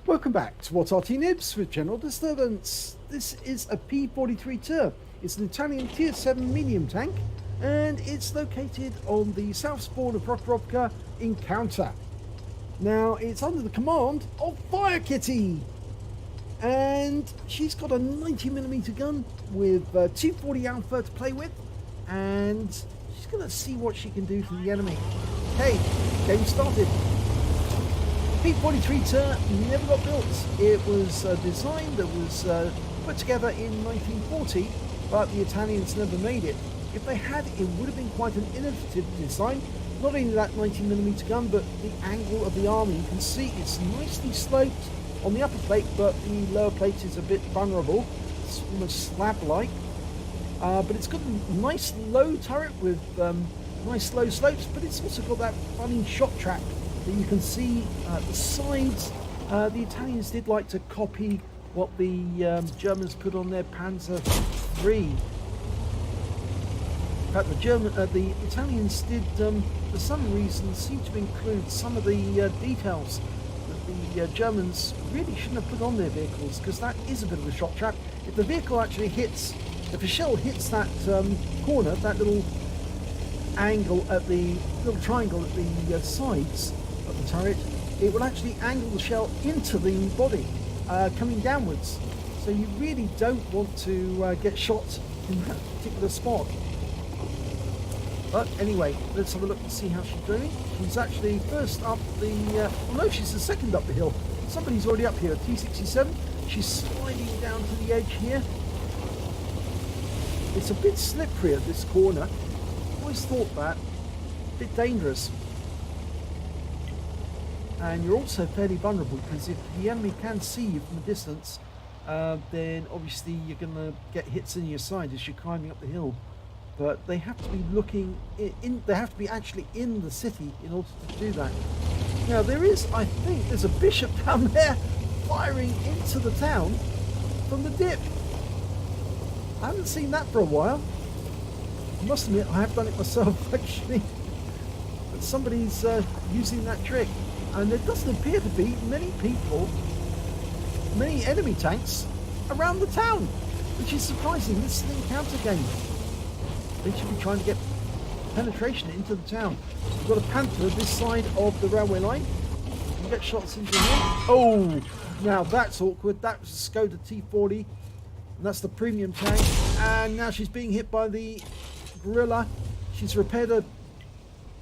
Welcome back to What Arty Noobs with General Disturbance. This is a P.43 ter. It's an Italian tier 7 medium tank, and it's located on the south spawn of Prokhorovka in Counter. Now, it's under the command of firekitty, and she's got a 90mm gun with 240 alpha to play with, and she's going to see what she can do to the enemy. Okay, game started. P.43 ter never got built. It was designed, that was put together in 1940, but the Italians never made it. If they had, it would have been quite an innovative design. Not only that 90mm gun, but the angle of the armor. You can see it's nicely sloped on the upper plate, but the lower plate is a bit vulnerable. It's almost slab-like. But it's got a nice low turret with nice low slopes, but it's also got that funny shot track that you can see at the sides. The Italians did like to copy what the Germans put on their Panzer III. In fact, the Italians did, for some reason, seem to include some of the details that the Germans really shouldn't have put on their vehicles, because that is a bit of a shot trap. If the vehicle actually hits, if a shell hits that corner, that little angle at the little triangle at the sides of the turret, it will actually angle the shell into the body, coming downwards. So you really don't want to get shot in that particular spot. But anyway, let's have a look and see how she's doing. She's actually first up the... well, no, she's the second up the hill. Somebody's already up here, T67. She's sliding down to the edge here. It's a bit slippery at this corner. Always thought that. A bit dangerous. And you're also fairly vulnerable, because if the enemy can see you from a distance, then obviously you're going to get hits in your side as you're climbing up the hill. But they have to be looking in, they have to be actually in the city in order to do that. Now there is, I think, there's a bishop down there firing into the town from the dip. I haven't seen that for a while. I must admit, I have done it myself actually. But somebody's using that trick. And there doesn't appear to be many people, many enemy tanks around the town, which is surprising. This is an encounter game. They should be trying to get penetration into the town. We've got a Panther this side of the railway line. You can get shots into here. Oh, now that's awkward. That's a Skoda T40, and that's the premium tank. And now she's being hit by the gorilla. She's repaired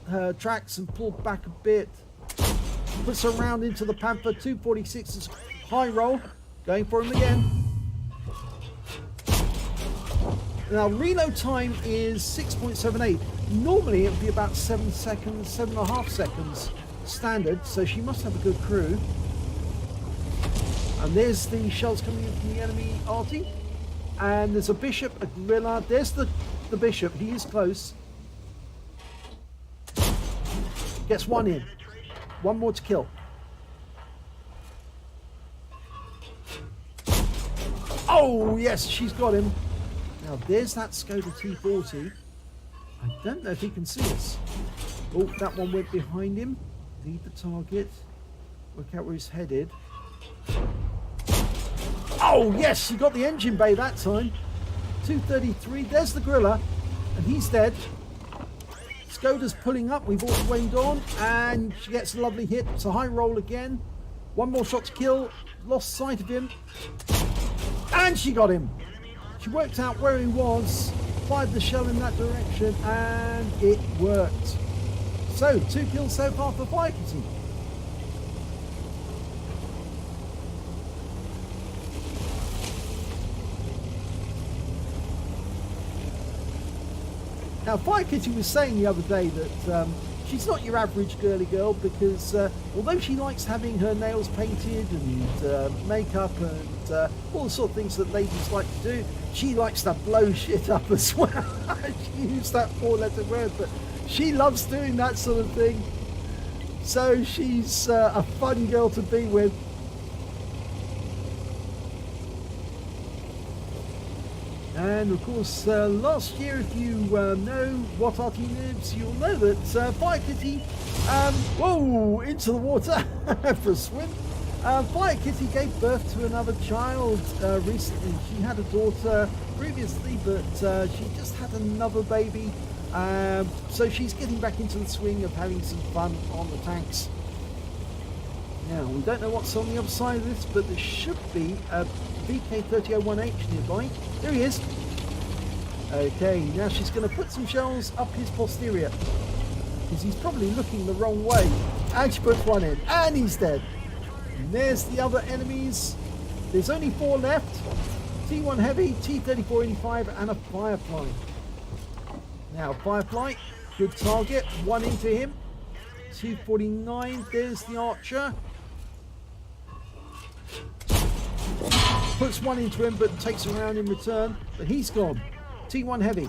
her tracks and pulled back a bit. Puts her round into the Panther. 246's high roll. Going for him again. Now reload time is 6.78. Normally it would be about 7 seconds, 7.5 seconds standard. So she must have a good crew. And there's the shells coming in from the enemy Arty. And there's a bishop, a gorilla. There's the bishop. He is close. Gets one in. One more to kill. Oh, yes, she's got him. Now, there's that Skoda T40. I don't know if he can see us. Oh, that one went behind him. Lead the target. Work out where he's headed. Oh, yes, she got the engine bay that time. 233. There's the gorilla. And he's dead. Skoda's pulling up, we've all winged on, and she gets a lovely hit. It's a high roll again. One more shot to kill. Lost sight of him. And she got him. She worked out where he was, fired the shell in that direction, and it worked. So, 2 kills so far for firekitty. Now, firekitty was saying the other day that she's not your average girly girl, because although she likes having her nails painted and makeup and all the sort of things that ladies like to do, she likes to blow shit up as well. She used that 4-letter word, but she loves doing that sort of thing. So she's a fun girl to be with. And of course, last year, if you know What Arty Noobs, you'll know that firekitty, whoa, into the water for a swim. Firekitty gave birth to another child recently. She had a daughter previously, but she just had another baby. So she's getting back into the swing of having some fun on the tanks. Now, we don't know what's on the other side of this, but there should be a VK3001H nearby. There he is. Okay, now she's going to put some shells up his posterior, because he's probably looking the wrong way. And she puts one in, and he's dead. And there's the other enemies. There's only 4 left. T1 Heavy, T3485, and a Firefly. Now, Firefly, good target. 1 into him. 249, there's the Archer. Puts 1 into him, but takes a round in return. But he's gone. T1 Heavy.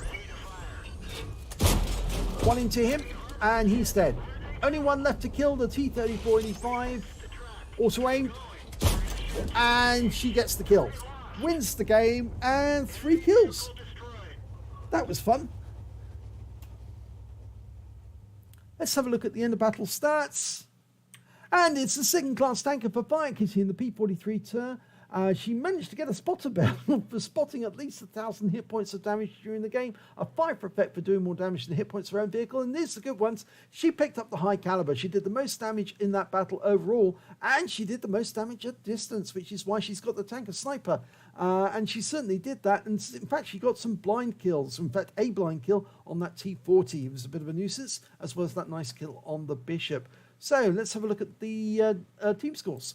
1 into him, and he's dead. Only 1 left to kill, the T3485. Auto aimed, and she gets the kill. Wins the game, and 3 kills. That was fun. Let's have a look at the end of battle stats. And it's the second class tanker for Firekitty in the P.43 ter. She managed to get a spotter bell for spotting at least 1,000 hit points of damage during the game, a 5 for effect for doing more damage than hit points of her own vehicle, and these are the good ones. She picked up the high caliber. She did the most damage in that battle overall, and she did the most damage at distance, which is why she's got the tanker sniper. And she certainly did that, and in fact she got some blind kills. In fact, a blind kill on that T40. It was a bit of a nuisance, as well as that nice kill on the Bishop. So let's have a look at the team scores.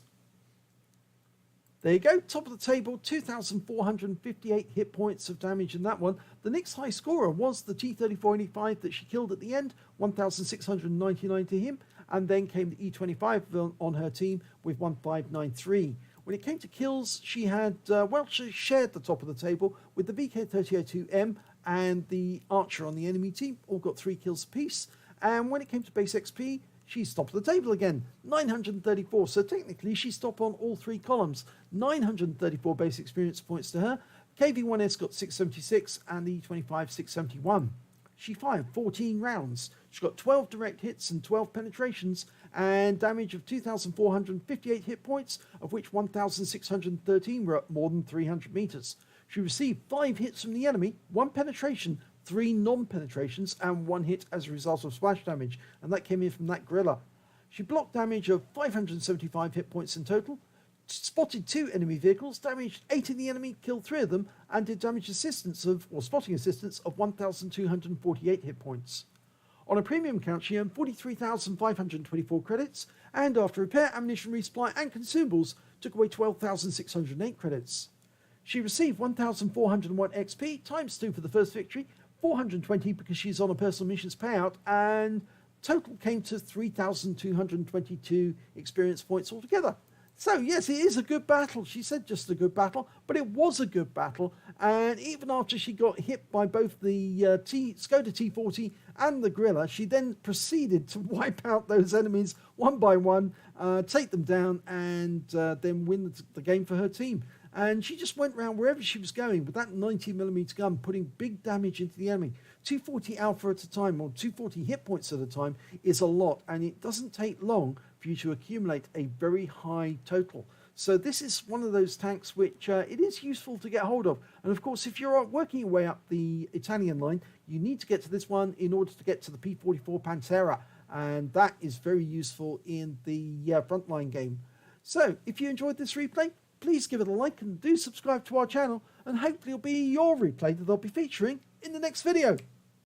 There you go, top of the table, 2,458 hit points of damage in that one. The next high scorer was the T3485 that she killed at the end, 1,699 to him, and then came the E25 on her team with 1,593. When it came to kills, she had, she shared the top of the table with the VK3002M and the Archer on the enemy team, all got 3 kills apiece. And when it came to base XP, she's top of the table again, 934. So technically, she's top on all 3 columns. 934 base experience points to her. KV1S got 676 and the E25 671. She fired 14 rounds. She got 12 direct hits and 12 penetrations and damage of 2,458 hit points, of which 1,613 were at more than 300 meters. She received 5 hits from the enemy, 1 penetration, 3 non-penetrations, and 1 hit as a result of splash damage, and that came in from that gorilla. She blocked damage of 575 hit points in total, spotted 2 enemy vehicles, damaged 8 of the enemy, killed 3 of them, and did damage assistance spotting assistance of 1,248 hit points. On a premium count, she earned 43,524 credits, and after repair, ammunition resupply, and consumables, took away 12,608 credits. She received 1,401 XP, times 2 for the first victory, 420 because she's on a personal missions payout, and total came to 3,222 experience points altogether. So yes, it is a good battle. She said just a good battle, but it was a good battle. And even after she got hit by both the Skoda T40 and the gorilla, she then proceeded to wipe out those enemies one by one, take them down, and then win the game for her team. And she just went around wherever she was going with that 90mm gun, putting big damage into the enemy. 240 alpha at a time, or 240 hit points at a time, is a lot, and it doesn't take long for you to accumulate a very high total. So this is one of those tanks which it is useful to get hold of. And of course, if you're working your way up the Italian line, you need to get to this one in order to get to the P.44 Pantera, and that is very useful in the frontline game. So if you enjoyed this replay, please give it a like and do subscribe to our channel, and hopefully it'll be your replay that I'll be featuring in the next video.